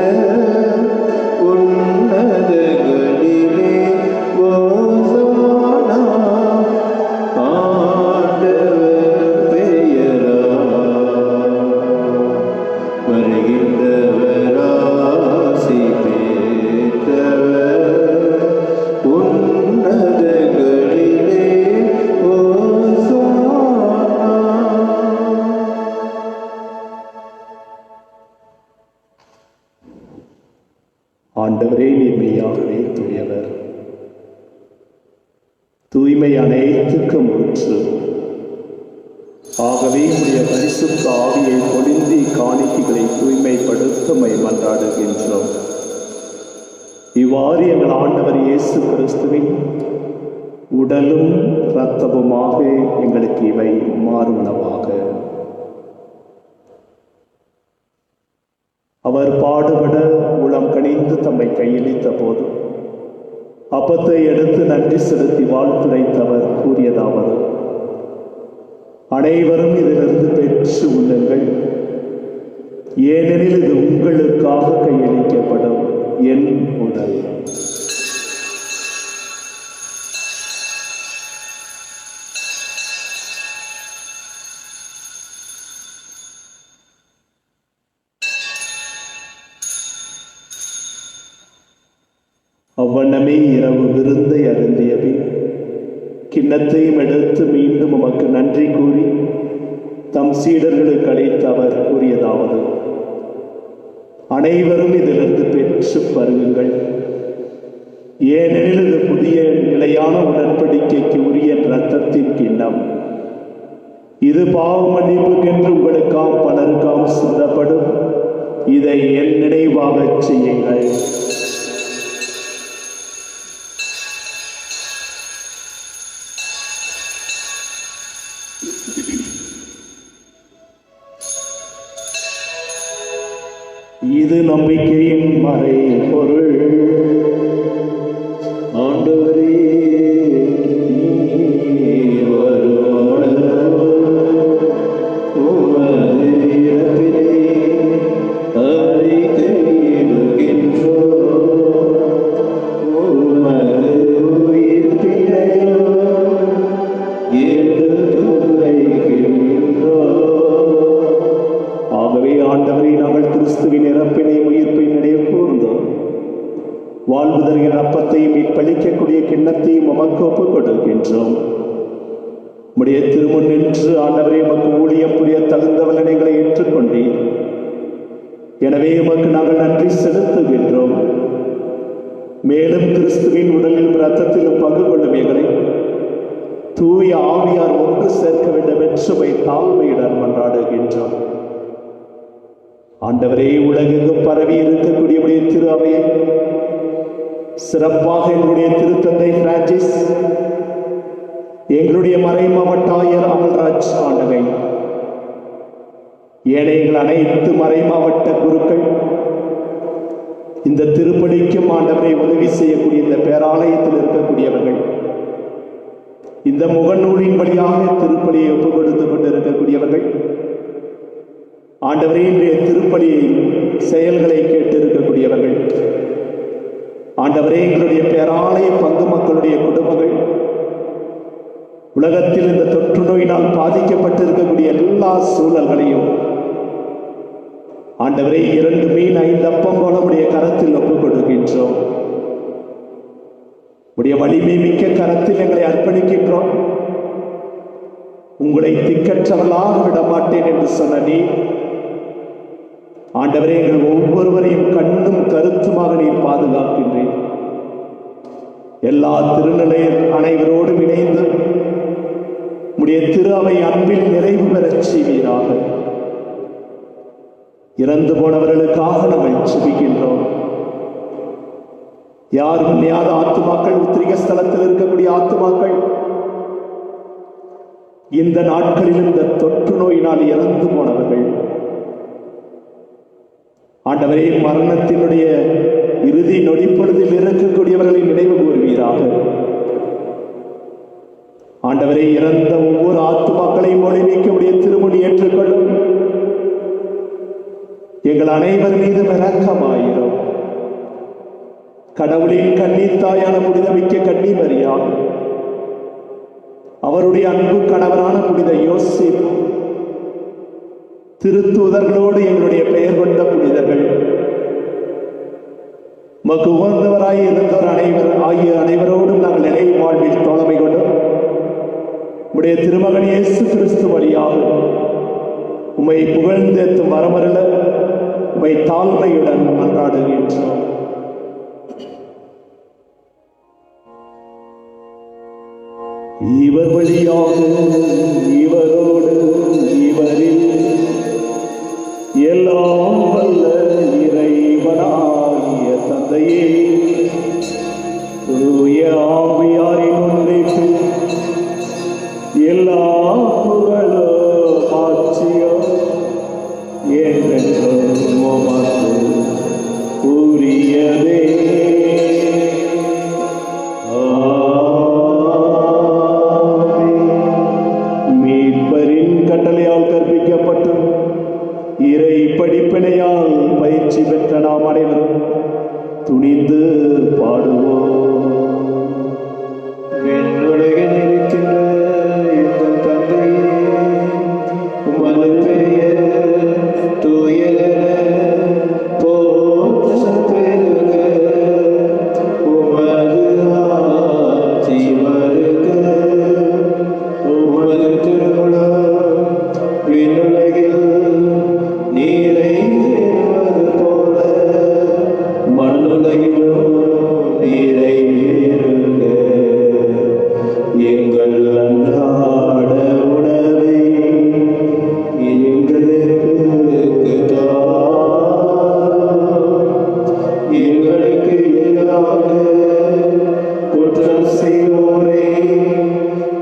உன்னதங்களிலே ஓசானா. ஆண்டவர் பெயரால் வருகின்றவர் ஆசி பெற்றவர். உன்னதங்களிலே ஓசானா.
ஆண்டவரே, நீர் மெய்யாகவே தூயவர், தூய்மை அனைத்துக்கும் ஊற்று. ஆகவே உடைய பரிசுத்த ஆவியை பொழிந்தி காணிக்கைகளை தூய்மைப்படுத்த மன்றாடுகின்றோம். இவ்வாறு எங்கள் ஆண்டவர் இயேசு கிறிஸ்துவின் உடலும் இரத்தமுமாக எங்களுக்கு இவை மாறுவனவாக. அவர் பாடுபட உளம் கனிந்து தம்மை கையளித்த போது அப்பத்தை எடுத்து நன்றி செலுத்தி வாழ்த்துரைத்தவர் கூறியதாவது: அனைவரும் இதிலிருந்து பெற்று உண்ணுங்கள், ஏனெனில் இது உங்களுக்காக கையளிக்கப்படும் என் உடல். அவ்வண்ணமே இரவு விருந்தை அருந்தியவே கிண்ணத்தையும் எடுத்து மீண்டும் உமக்கு நன்றி கூறி தம் சீடர்களுக்கு அளித்து அவர் கூறியதாவது: அனைவரும் இதிலிருந்து பெற்று பருகுங்கள், ஏனெனில் இது புதிய நிலையான உடன்படிக்கைக்கு உரிய இரத்தத்தின் கிண்ணம். இது பாவ மன்னிப்புக்கென்று உங்களுக்காம் பலருக்காம் சிந்தப்படும். இதை என் நினைவாகச் செய்யுங்கள். இது நம்பிக்கையின் மறை பொருள்.
ஆண்டவரே, நீர் வருமளவும் உமது இறப்பினை அறிக்கையிடுகின்றோம். உமது உயிர்ப்பினையும் எடுத்துரைக்கின்றோம்.
ஆகவே ஆண்டவரே, நாங்கள் கிறிஸ்துவின் இறப்பினை உயிர்ப்பை நினைவு கூர்ந்தோம். வாழ்வு தருகிற அப்பத்தையும் இப்பளிக்கக்கூடிய கிண்ணத்தையும் உமக்கு ஒப்புக் கொடுக்கின்றோம். உம்முடைய திருமுன் நின்று ஆண்டவரே, உமக்கு ஊழியம் புரிய தகுந்தவர்கள் எங்களை ஏற்றுக்கொண்டீர். எனவே உமக்கு நாங்கள் நன்றி செலுத்துகின்றோம். மேலும் கிறிஸ்துவின் உடலில் இரத்தத்திலும் பங்கு கொள்ளும் எங்களை தூய ஆவியார் ஒன்று சேர்க்க வேண்டும் என்று தாழ்மையுடன் மன்றாடுகின்றோம். ஆண்டவரே, உலகெங்கும் பரவி இருக்கக்கூடிய திரு அவையை சிறப்பாக எங்களுடைய திருத்தந்தை பிரான்சிஸ், எங்களுடைய மறை மாவட்ட ஆயர் அமல்ராஜ் ஆண்டவை, ஏழைகள் அனைத்து மறை மாவட்ட குருக்கள், இந்த திருப்பலிக்கும் ஆண்டவரை உதவி செய்யக்கூடிய இந்த பேராலயத்தில் இருக்கக்கூடியவர்கள், இந்த முகநூலின் வழியாக திருப்பலியை ஒப்புக் கொடுத்துக் கொண்டிருக்கக்கூடியவர்கள், ஆண்டவரே இன்றைய திருப்பலியை செயல்களை கேட்டிருக்கக்கூடியவர்கள், ஆண்டவரே எங்களுடைய பேராலய பங்கு மக்களுடைய குடும்பங்கள், உலகத்தில் இந்த தொற்று நோயினால் பாதிக்கப்பட்டிருக்கக்கூடிய எல்லா சூழல்களையும் ஆண்டவரே 2 மீன் 5 அப்பம் போல உடைய கரத்தில் ஒப்புக் கொடுக்கின்றோம். உடைய வலிமை மிக்க கரத்தில் எங்களை அர்ப்பணிக்கின்றோம். உங்களை திக்கற்றவர்களாக விட மாட்டேன் என்று சொன்ன நீ ஆண்டவரே, எங்கள் ஒவ்வொருவரையும் கண்ணும் கருத்துமாக நீர் பாதுகாக்கின்றேன். எல்லா திருநிலையர் அனைவரோடும் இணைந்து உடைய திரு அவை அன்பில் நிறைவு பெறச் செய்வீராக. இறந்து போனவர்களுக்காக நாங்கள் செபிக்கின்றோம். யாரும் இல்லாத ஆத்துமாக்கள், உத்திரிக ஸ்தலத்தில் இருக்கக்கூடிய ஆத்துமாக்கள், இந்த நாட்களில் இந்த தொற்று நோயினால் இறந்து போனவர்கள், ஆண்டவரே மரணத்தினுடைய இறுதி நொடிப்பொழுதில் இருக்கக்கூடியவர்களை நினைவு கூறுவீராக. ஆண்டவரே, இறந்த ஒவ்வொரு ஆத்துமாக்களையும் ஒளிமிக்க உடைய திருமுடி ஏற்றுக்கொள்ளும். எங்கள் அனைவர் மீதும் இரக்கமாயிரும். கடவுளின் கன்னித்தாயான புனிதமிக்க கன்னி மரியா, அவருடைய அன்பு கணவரான புனித யோசேப்பு, திருத்தூதர்களோடு எங்களுடைய பெயர் கொண்ட புனிதர்கள், உமக்கு உகந்தவராய் இருந்தவர் அனைவரோடும் நாங்கள் நிலை வாழ்வில் தோழமை கொண்டு உடைய திருமகன் இயேசு கிறிஸ்து வழியாக உம்மை புகழ்ந்தேத்தும் வரமருள உம்மை தாழ்மையுடன் மன்றாடுகின்றோம். இவர் வழியாக இவரோடு இவரில் எல்லாம் வல்ல இறைவனாகிய தந்தையே, தூய ஆவியாரின் ஒன்றைக்கு எல்லா புகழும் ஆட்சியும் என்றென்றும் உமக்கு உரியதே. மீட்பரின் கட்டளையால் கற்பிக்கப்பட்டு இறை படிப்பினையால் பயிற்சி பெற்ற நாம் அனைவரும் துணிந்து பாடுவோம்.
விண்ணுலகில் இருக்கின்ற எங்கள் தந்தையே, உமது பெயர் தூயதென போற்றப் பெறுக. உமது விண்ணுலகில் நிறைவேறுவது போல மண்ணுலகிலும் நிறைவேறுக. எங்கள் அன்றாட உணவை எங்களுக்கு தாரும். எங்களுக்கு எதிராக குற்றம் செய்வோரை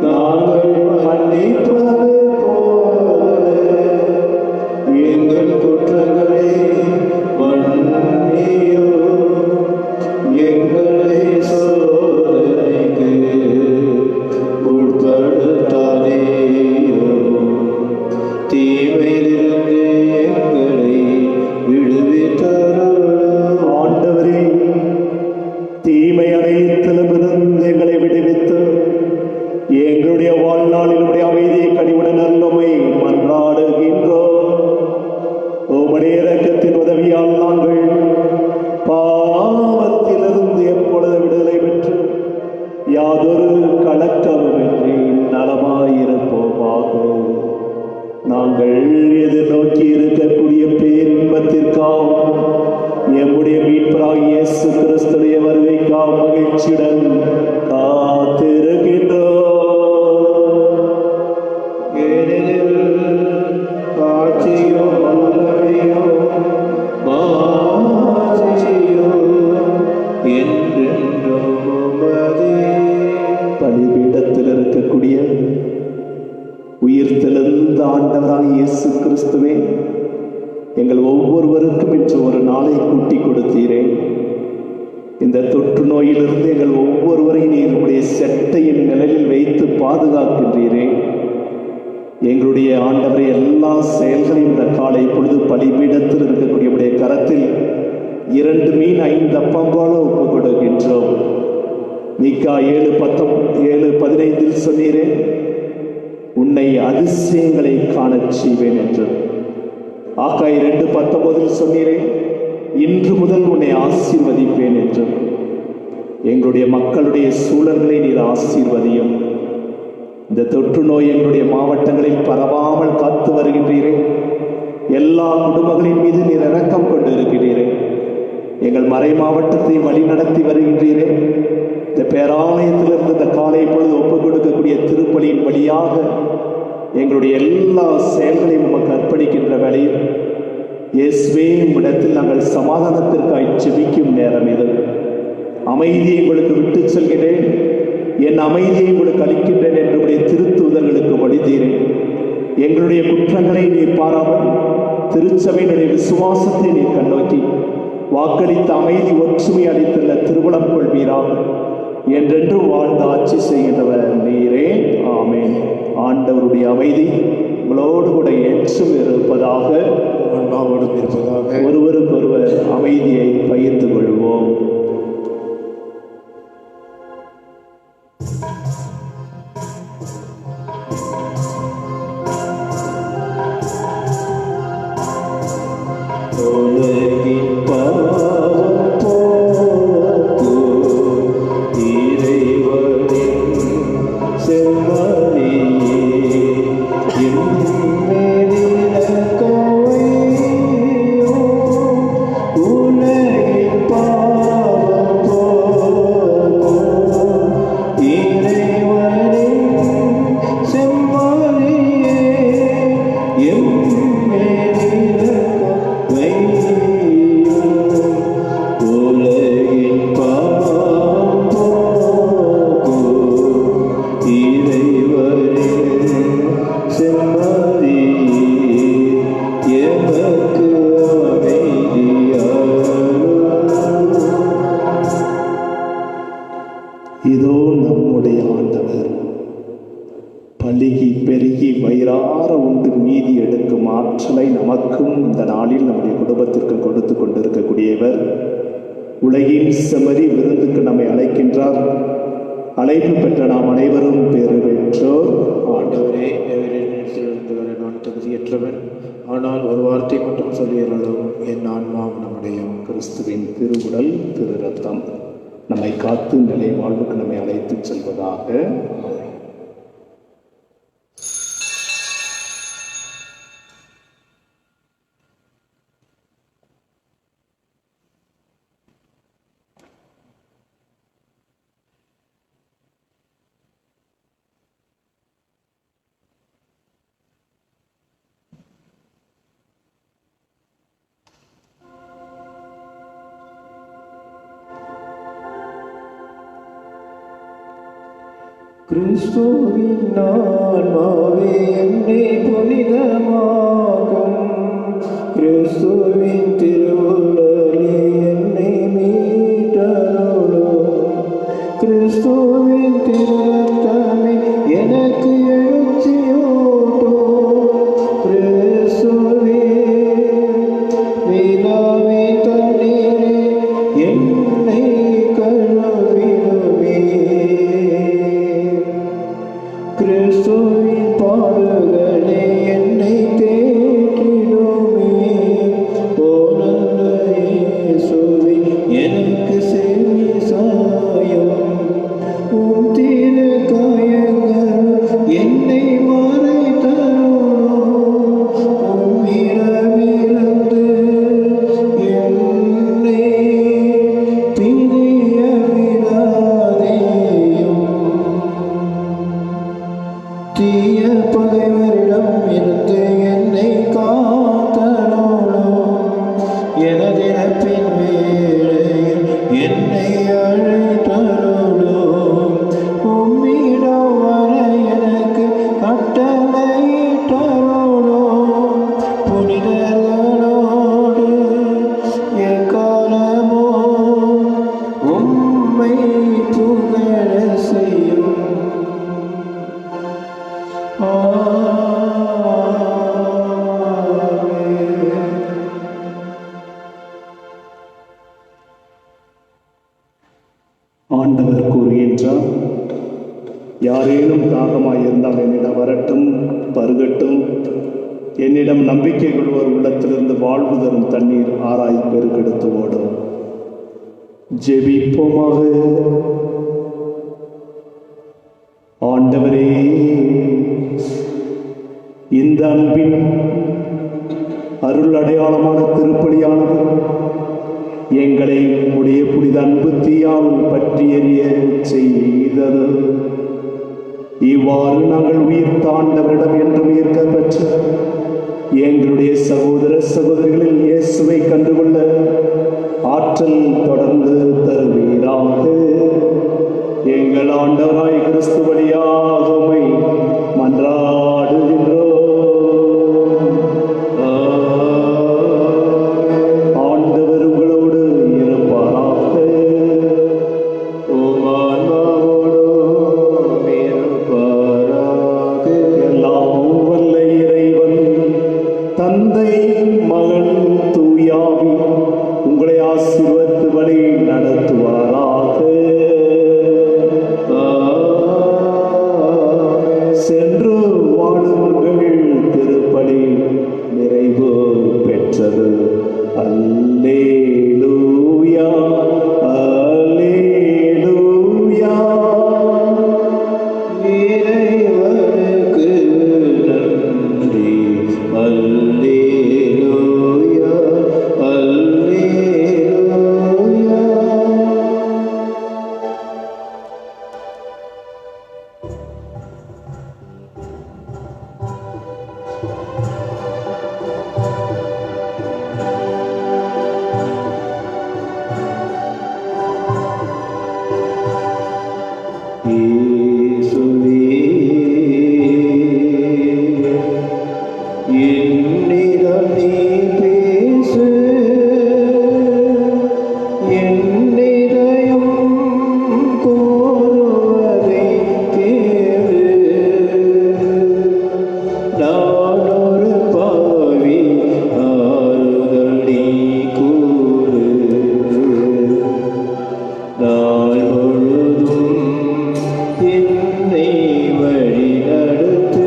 நாங்கள் மன்னிப்பது போல எங்கள் குற்றங்களை மன்னியும். எங்களை சோதனைக்கு உட்படுத்தாதேயும். தீமையிலிருந்து எங்களை விடுவித்தருளும். ஆண்டவரே, தீமை அனைத்திலுமிருந்து எங்களை விடுவித்து எங்களுடைய வாழ்நாளில் உடைய அமைதியை கனிவுடன் அருளுமை மன்றாடுகின்றோம். உம்முடைய இரக்கத்தின் உதவியால் நாங்கள் பாவத்திலிருந்து எப்பொழுது விடுதலை பெற்று யாதொரு கலக்கமுமின்றி நலமாயிருப்போமாக. நாங்கள் எதிர்நோக்கி இருக்கக்கூடிய பேரின்பத்திற்காகவும் எம்முடைய மீட்பராகிய இயேசு கிறிஸ்துடைய வருகைக்காக மகிழ்ச்சியுடன் காத்திருக்கின்றோம். ஏனெனில் ஆட்சியும் வல்லமையும் மாட்சியும் என்றென்றும் உமதே. பலிபீடத்தில் இருக்கக்கூடிய உயிர்த்தெழுந்த ஆண்டவராகிய இயேசு கிறிஸ்துவே, எங்கள் ஒவ்வொருவருக்கும் இன்று ஒரு நாளை கூட்டி கொடுத்தீரே. இந்த தொற்று நோயிலிருந்து எங்கள் ஒவ்வொருவரையும் நீர் உடைய செட்டையின் நிழலில் வைத்து பாதுகாக்கின்றீரே. எங்களுடைய ஆண்டவரை எல்லா செயல்களையும் இந்த காலை பொழுது பலிபீடத்தில் இருக்கக்கூடிய உடைய கரத்தில் 2 மீன் 5 அப்பம் போல ஒப்புக் கொடுக்கின்றோம். மீகா 7:15 சொன்னீரே, உன்னை அதிசயங்களை காணச் செய்வேன் என்று. ஆகாய் 2:19 சொன்னீரே, இன்று முதல் உன்னை ஆசீர்வதிப்பேன் என்று. எங்களுடைய மக்களுடைய சூழல்களை நீர் ஆசீர்வதியும். இந்த தொற்று நோய் எங்களுடைய மாவட்டங்களில் பரவாமல் காத்து வருகின்றீரே. எல்லா குடும்பங்களின் மீது நீர் இரக்கம் கொண்டு இருக்கிறீரே. எங்கள் மறை மாவட்டத்தை வழி நடத்தி வருகின்றீரே. இந்த பேராலயத்திலிருந்து இந்த காலை பொழுது ஒப்புக் கொடுக்கக்கூடிய திருப்பலியின் வழியாக எங்களுடைய எல்லா செயல்களையும் உமக்கு அர்ப்பணிக்கின்ற வேளையில் இயேசுவே, உம்மிடத்தில் நாங்கள் சமாதானத்திற்காய் ஜெபிக்கும் நேரம் இது. அமைதியை உங்களுக்கு விட்டு செல்கிறேன், என் அமைதியை உங்களுக்கு அளிக்கின்றேன் என்று திருத்தூதர்களுக்கு வழிதீரேன். எங்களுடைய குற்றங்களை நீர் பாராமல் திருச்சபையினுடைய விசுவாசத்தை நீர் கண்ணோக்கி வாக்களித்த அமைதி ஒற்றுமை அளித்துள்ள திருவுளம் கொள்வீராக. என்றென்று வாழ்ந்து ஆட்சி செய்கின்றவர் நீரே. ஆமென். ஆண்டவருடைய அமைதி உங்களோடு கூட ஏற்றும் இருப்பதாக,
ஆன்மாவோடும் இருப்பதாக.
ஒருவருக்கொருவர் அமைதியை பகிர்ந்து கொள்வோம். உலகின் பாவம் போக்கும் இறைவனின் செம்மறியே, எம்மேல் இரக்கம் வையும். உலகின் பாவம் போக்கும் இறைவனின் செம்மறியே, எம்மேல் இரக்கம் வையும். உலகின் பாவம் போக்கும் இறைவனின் செம்மறியே, எமக்கு அமைதியாரும். இதோ நம்முடைய ஆண்டவர் பலுகி பெருகி வயிறார உண்டு மீதி எடுக்கும் ஆற்றலை நமக்கும் இந்த நாளில் நம்முடைய குடும்பத்திற்கு கொடுத்து கொண்டிருக்கக்கூடியவர். உலகின் செம்மறி விருந்துக்கு நம்மை அழைக்கின்றார். அழைப்பு பெற்ற நாம் அனைவரும் பேறு பெற்றோர்.
ஆண்டவரே, தேவரிடத்திலிருந்து வர நான் தகுதியற்றவன். ஆனால் ஒரு வார்த்தை மட்டும் சொல்லியறதும் என் ஆன்மா நம்முடையும்.
கிறிஸ்துவின் திருவுடல் திரு ரத்தம் நம்மை காத்து நிலை வாழ்வுக்கு நம்மை அழைத்து செல்வதாக.
கிறிஸ்துவின் ஆன்மாவே என்னை புனிதமாக்கும். கிறிஸ்துவின் திருவுடலே என்னை மீட்டருளும். கிறிஸ்துவின் திருரத்தமே எனக்கு எழுச்சியூட்டும். கிறிஸ்துவே விழாவே தண்ணீரே என்னை கழுவிடுமே. கிறிஸ்துவின் பாடுகளே என்னை தேற்றிடுமே. ஓ நல்ல இயேசுவே எனக்கு செவி சாயும். உம் திரு காயங்கள் என்னை மறைத்தருளும். உம் இரவிலிருந்து என்னை பிரிய விடாதேயும். தீய பகைவரிடம் இருந்து என்னை காத்தருளும். எனது இறப்பின் வேளையில் என்னை அழைத்தருளும். உம்மிடம் வர எனக்கு கட்டளையிட்டருளும். புனிதர்களோடு எக்காலமும் உம்மை புகழ செய்யும்.
ஆண்டவர் கூறுகின்றார், யாரேனும் தாகமாய் இருந்தால் என்னிடம் வரட்டும், பருகட்டும். என்னிடம் நம்பிக்கை கொள்வோர் உள்ளத்திலிருந்து வாழ்வு தரும் தண்ணீர் ஆராய் பெருக்கெடுத்து ஓடும். ஜெபிப்போமாக. ஆண்டவரே, இந்த அன்பின் அருள் அடையாளமான திருப்பலியானது எங்களை உடைய புனித அன்பு தீயால் பற்றி எறிய செய்தது. இவ்வாறு நாங்கள் உயிர் தாண்டவரிடம் என்றும் ஈர்க்க பெற்ற எங்களுடைய சகோதர சகோதரிகளில் இயேசுவை கண்டுகொள்ள ஆற்றல் தொடர்ந்து தருவீராக. எங்கள் ஆண்டவராய் கிறிஸ்து வழியாக உம்மை மன்றாடுகின்றோம். ஆண்டவர் உங்களோடு இருப்பாராக.
உம் ஆன்மாவோடும் இருப்பாராக.
எல்லாம் வல்ல இறைவன் தந்தை, மகன், தூயாவி உங்களை ஆசீர்வதித்து வழி நடத்துவாராக. சென்று வாழுங்கள். திருப்பலி நிறைவு பெற்றது. அல்லேலூயா, அல்லேலூயா.
இறைவனுக்கு நன்றி. அல்லேலூயா, அல்லேலூயா. இயேசுவே, என்னிடம் நீ பேசு. என் இதயம் கோருவதை கேளு. நான் ஒரு பாவி, ஆறுதல் நீ கூறு. நாள் முழுதும் என்னை வழி நடத்து.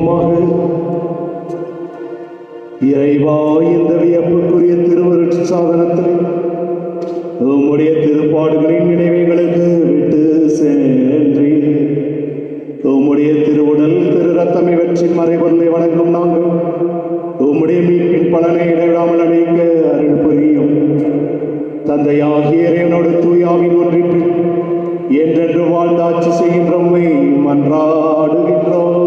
ஜெபிப்போமாக. இறைவா, இந்த வியப்புக்குரிய திருவருட்சாதனத்தில் உம்முடைய திருப்பாடுகளின் நினைவுகளுக்கு விட்டு சென்றி உம்முடைய திருவுடல் திரு ரத்தம் இவற்றின் மறைபொருளை வணங்கும் நாங்கள் உம்முடைய மீட்பின் பலனை இடைவிடாமல் அளிக்க அருள் புரியும். தந்தையாகிய இறைவனோடு தூயாவின் ஒன்றிற்கு என்றென்று வாழ்ந்து ஆட்சி செய்கின்றோமை மன்றாடுகின்றோம்.